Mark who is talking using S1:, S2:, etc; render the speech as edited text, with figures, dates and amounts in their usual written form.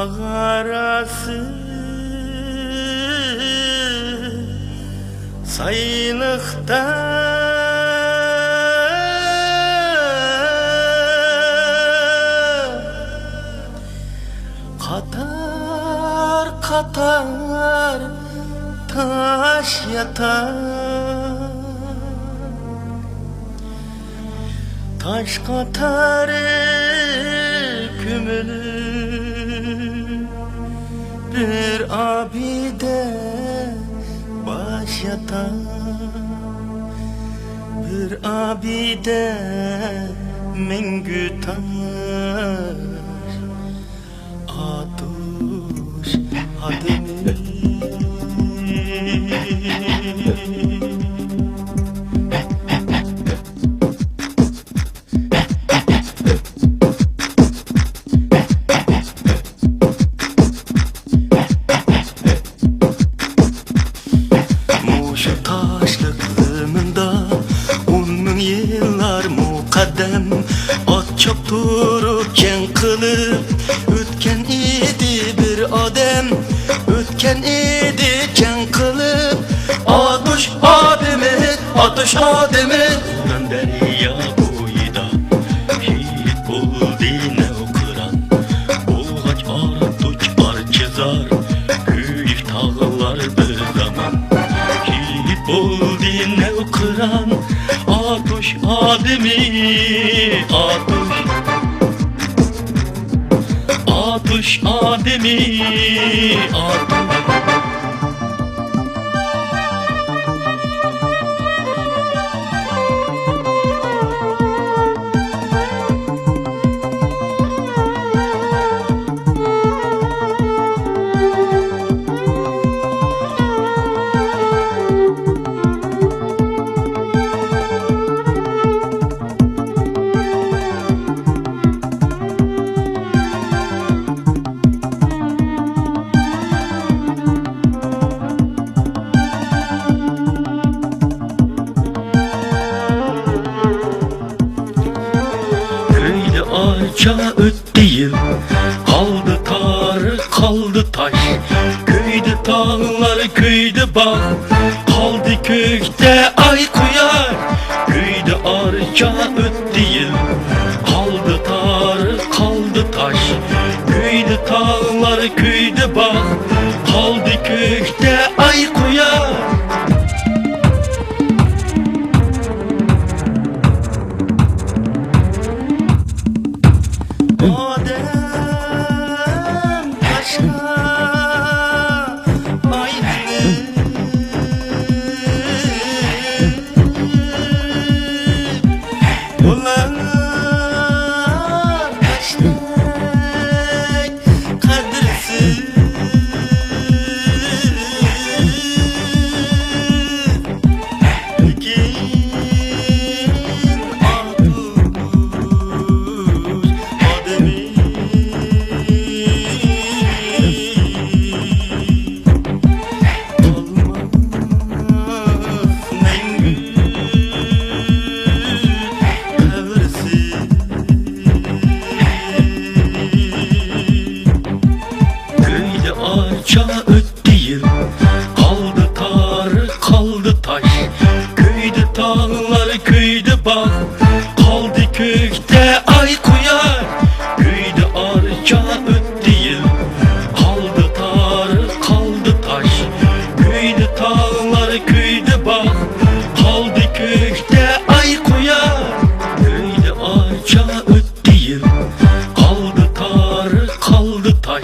S1: Ağarası sayılıkta Katar katar taş yatar Taş katar kümülü bir abide baş yatar Bir abide mengü taş Atush Adimi Muşu taşlık ımında 10.000 yıllar mukaddem At çok durup ken kılıp Ötken idi bir adem Ötken idi ken kılıp Atush Adimi, Atush Adimi Ulan derya boyida Hit buldu ne okuran Bulgaç artuç arçızar Büyük tağlar bir zaman Hit buldu ne okuran Atush Adimi Atush Atush Adimi Atush Arça öttü yıl Kaldı tarı kaldı taş Köyde dağlar köyde bağ Kaldı kökte ay kuyar Köyde arça öttü yıl Kaldı tarı kaldı taş Köyde dağlar köyde bağ Kaldı kökte ay kuyar Adem taşa aydın Ulan taşta kadirsiz Arça öttü yıl Kaldı tarı kaldı taş Köyde dağlar köyde bağ Kaldı kökte ay kuyar Köyde arça öttü yıl Kaldı tarı kaldı taş Köyde dağlar köyde bağ Kaldı kökte ay kuyar Köyde arça öttü yıl Kaldı tarı kaldı taş